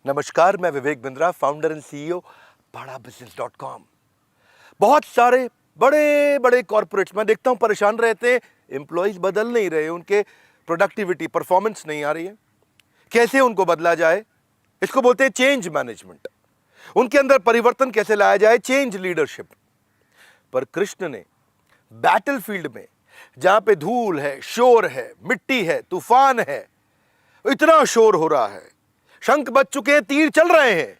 नमस्कार, मैं Vivek Bindra, founder and CEO badabusiness.com। बहुत सारे बड़े बड़े कॉर्पोरेट्स मैं देखता हूं परेशान रहते हैं, एम्प्लॉइज बदल नहीं रहे, उनके प्रोडक्टिविटी परफॉर्मेंस नहीं आ रही है। कैसे उनको बदला जाए, इसको बोलते हैं चेंज मैनेजमेंट। उनके अंदर परिवर्तन कैसे लाया जाए, चेंज लीडरशिप। पर कृष्ण ने बैटलफील्ड में, जहां पे धूल है, शोर है, मिट्टी है, तूफान है, इतना शोर हो रहा है, शंख बज चुके हैं, तीर चल रहे हैं,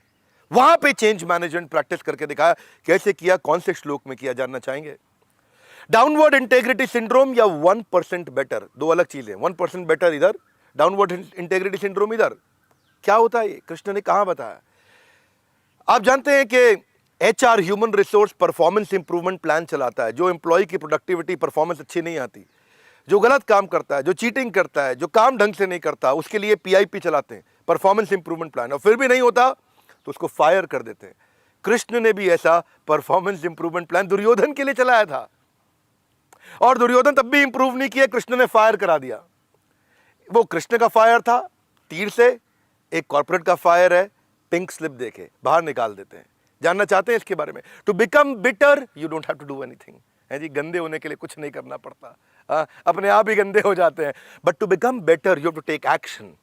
वहां पे चेंज मैनेजमेंट प्रैक्टिस करके दिखाया। कैसे किया, कौन से श्लोक में किया, जानना चाहेंगे? डाउनवर्ड इंटेग्रिटी सिंड्रोम या 1% बेटर, दो अलग चीजें। 1% बेटर इधर, डाउनवर्ड इंटेग्रिटी सिंड्रोम इधर। क्या होता है ये, कृष्ण ने कहां बताया? आप जानते हैं कि HR human resource performance improvement plan चलाता है। जो एम्प्लॉय की प्रोडक्टिविटी परफॉर्मेंस अच्छी नहीं आती, जो गलत काम करता है, जो चीटिंग करता है, जो काम ढंग से नहीं करता, उसके लिए पीआईपी चलाते हैं, परफॉर्मेंस इंप्रूवमेंट प्लान। और फिर भी नहीं होता तो उसको फायर कर देते हैं। कृष्ण ने भी ऐसा परफॉर्मेंस इंप्रूवमेंट प्लान दुर्योधन के लिए चलाया था, और दुर्योधन तब भी इंप्रूव नहीं किया, कृष्ण ने फायर करा दिया। वो कृष्ण का फायर था तीर से, एक कॉर्पोरेट का फायर है पिंक स्लिप देके बाहर निकाल देते हैं। जानना चाहते हैं इसके बारे में? To become bitter you don't have to do anything. है जी, गंदे होने के लिए कुछ नहीं करना पड़ता, अपने आप ही गंदे हो जाते हैं। But to become better you have to take action.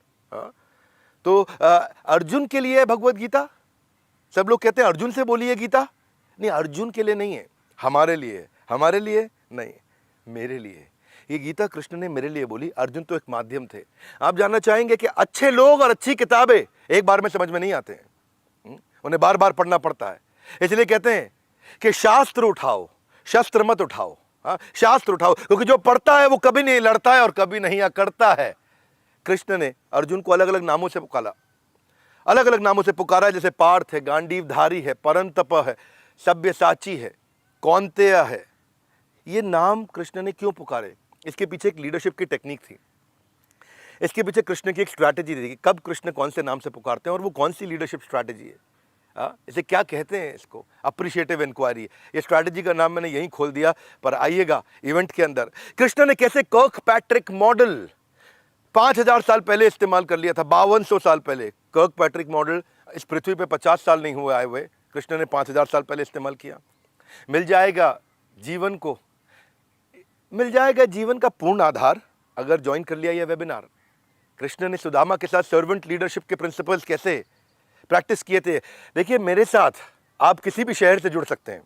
तो अर्जुन के लिए भगवत गीता। सब लोग कहते हैं अर्जुन से बोलिए गीता। नहीं, अर्जुन के लिए नहीं है, हमारे लिए। हमारे लिए नहीं, मेरे लिए। ये गीता कृष्ण ने मेरे लिए बोली, अर्जुन तो एक माध्यम थे। आप जानना चाहेंगे कि अच्छे लोग और अच्छी किताबें एक बार में समझ में नहीं आते हैं, उन्हें बार बार पढ़ना पड़ता है। इसलिए कहते हैं कि शास्त्र उठाओ, शस्त्र मत उठाओ। शास्त्र उठाओ, क्योंकि जो पढ़ता है वो कभी नहीं लड़ता है और कभी नहीं अकड़ता है। कृष्ण ने अर्जुन को अलग अलग नामों से पुकारा, अलग अलग नामों से पुकारा, जैसे पार्थ है, गांडीवधारी है, परंतप है, सब्यसाची है, कौंतेय है। ये नाम कृष्ण ने क्यों पुकारे? इसके पीछे एक लीडरशिप की टेक्निक थी। इसके पीछे कृष्ण की एक स्ट्रैटेजी थी कि कब कृष्ण कौन से नाम से पुकारते हैं और वो कौन सी लीडरशिप स्ट्रैटेजी है। इसे क्या कहते हैं? इसको अप्रिशिएटिव इंक्वायरी। ये स्ट्रैटेजी का नाम मैंने यहीं खोल दिया, पर आइएगा इवेंट के अंदर। कृष्ण ने कैसे कर्क पैट्रिक मॉडल 5000 साल पहले इस्तेमाल कर लिया था, 5200 साल पहले। कर्क पैट्रिक मॉडल इस पृथ्वी पे 50 साल नहीं हुए आए हुए, कृष्ण ने 5000 साल पहले इस्तेमाल किया। मिल जाएगा जीवन को, मिल जाएगा जीवन का पूर्ण आधार अगर ज्वाइन कर लिया यह वेबिनार। कृष्ण ने सुदामा के साथ सर्वेंट लीडरशिप के प्रिंसिपल्स कैसे प्रैक्टिस किए थे। देखिए, मेरे साथ आप किसी भी शहर से जुड़ सकते हैं,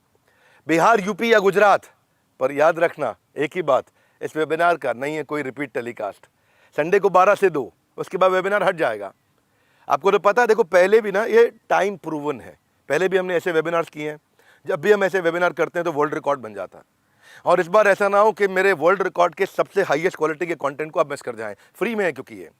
बिहार, यूपी या गुजरात, पर याद रखना एक ही बात, इस वेबिनार का नहीं है कोई रिपीट टेलीकास्ट। संडे को 12 से 2, उसके बाद वेबिनार हट जाएगा। आपको तो पता है, देखो पहले भी ना ये टाइम प्रूवन है, पहले भी हमने ऐसे वेबिनार्स किए हैं। जब भी हम ऐसे वेबिनार करते हैं तो वर्ल्ड रिकॉर्ड बन जाता है। और इस बार ऐसा ना हो कि मेरे वर्ल्ड रिकॉर्ड के सबसे हाईएस्ट क्वालिटी के कंटेंट को आप मिस कर जाएं। फ्री में है, क्योंकि ये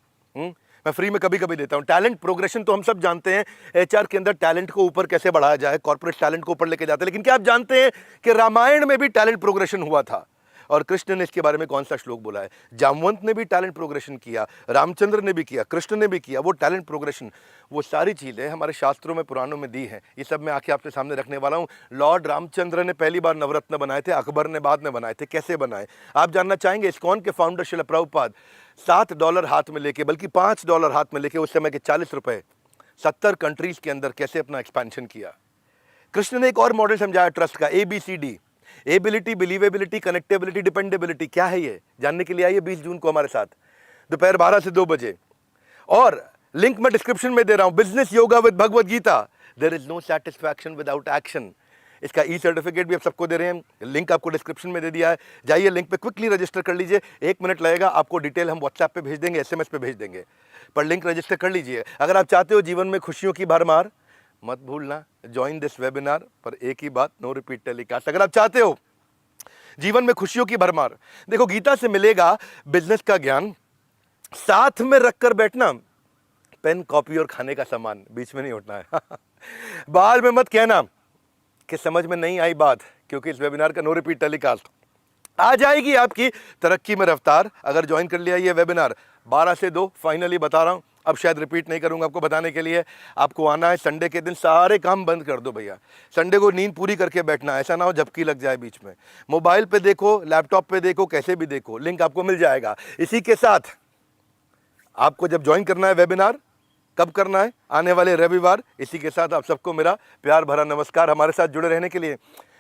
मैं फ्री में कभी कभी देता हूं। टैलेंट प्रोग्रेशन तो हम सब जानते हैं, एचआर के अंदर टैलेंट को ऊपर कैसे बढ़ाया जाए, कॉर्पोरेट टैलेंट को ऊपर लेके जाते हैं। लेकिन क्या आप जानते हैं कि रामायण में भी टैलेंट प्रोग्रेशन हुआ था? और कृष्ण ने इसके बारे में कौन सा श्लोक बोला है? जामवंत ने भी टैलेंट प्रोग्रेशन किया, रामचंद्र ने भी किया, कृष्ण ने भी किया। वो टैलेंट प्रोग्रेशन, वो सारी चीज़ें हमारे शास्त्रों में, पुराणों में दी हैं। ये सब मैं आके आपके सामने रखने वाला हूँ। लॉर्ड रामचंद्र ने पहली बार नवरत्न बनाए थे, अकबर ने बाद में बनाए थे। कैसे बनाए आप जानना चाहेंगे? इस्कॉन के फाउंडर श्रील प्रभुपाद $7 हाथ में लेके, बल्कि $5 हाथ में लेके, उस समय के 40 रुपए, 70 कंट्रीज के अंदर कैसे अपना एक्सपेंशन किया। कृष्ण ने एक और मॉडल समझाया ट्रस्ट का, ABCD, एबिलिटी, बिलीवेबिलिटी, कनेक्टेबिलिटी, डिपेंडेबिलिटी। क्या है ये जानने के लिए आइए 20 जून को हमारे साथ, दोपहर 12 से 2 बजे। और लिंक मैं डिस्क्रिप्शन में दे रहा हूं, business yoga with Bhagavad Gita, there is no satisfaction without action. इसका ई सर्टिफिकेट भी आप सबको दे रहे हैं, लिंक आपको डिस्क्रिप्शन में दे दिया है। जाइए लिंक पे क्विकली रजिस्टर कर लीजिए, 1 मिनट लगेगा, आपको डिटेल हम व्हाट्सएप पे भेज देंगे, SMS पे भेज देंगे, पर लिंक रजिस्टर कर लीजिए। अगर आप चाहते हो जीवन में खुशियों की भरमार, मत भूलना ज्वाइन दिस वेबिनार। पर एक ही बात, नो रिपीट टेलीकास्ट। अगर आप चाहते हो जीवन में खुशियों की भरमार, देखो गीता से मिलेगा बिजनेस का ज्ञान, साथ में रखकर बैठना, पेन, कॉपी और खाने का सामान, बीच में नहीं उठना है। बाद में मत कहना कि समझ में नहीं आई बात, क्योंकि इस वेबिनार का नो रिपीट टेलीकास्ट। आ जाएगी आपकी तरक्की में रफ्तार अगर ज्वाइन कर लिया ये वेबिनार। 12 से 2 फाइनली बता रहा हूं, अब शायद रिपीट नहीं करूंगा आपको बताने के लिए। आपको आना है संडे के दिन, सारे काम बंद कर दो भैया। संडे को नींद पूरी करके बैठना, ऐसा ना हो झपकी लग जाए बीच में। मोबाइल पे देखो, लैपटॉप पे देखो, कैसे भी देखो, लिंक आपको मिल जाएगा। इसी के साथ आपको जब ज्वाइन करना है वेबिनार, कब करना है? आने वाले रविवार। इसी के साथ आप सबको मेरा प्यार भरा नमस्कार। हमारे साथ जुड़े रहने के लिए,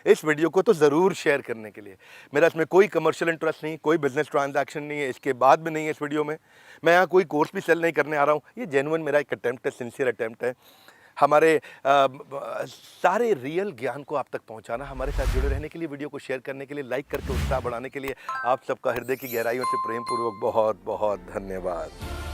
इस वीडियो को तो ज़रूर शेयर करने के लिए। मेरा इसमें कोई कमर्शियल इंटरेस्ट नहीं, कोई बिजनेस ट्रांजैक्शन नहीं है, इसके बाद भी नहीं है इस वीडियो में। मैं यहाँ कोई कोर्स भी सेल नहीं करने आ रहा हूँ। ये जेन्युइन मेरा एक अटेम्प्ट है, सिंसियर अटेम्प्ट है हमारे सारे रियल ज्ञान को आप तक पहुंचाना। हमारे साथ जुड़े रहने के लिए, वीडियो को शेयर करने के लिए, लाइक करके उत्साह बढ़ाने के लिए आप सबका हृदय की गहराइयों से प्रेम पूर्वक बहुत बहुत धन्यवाद।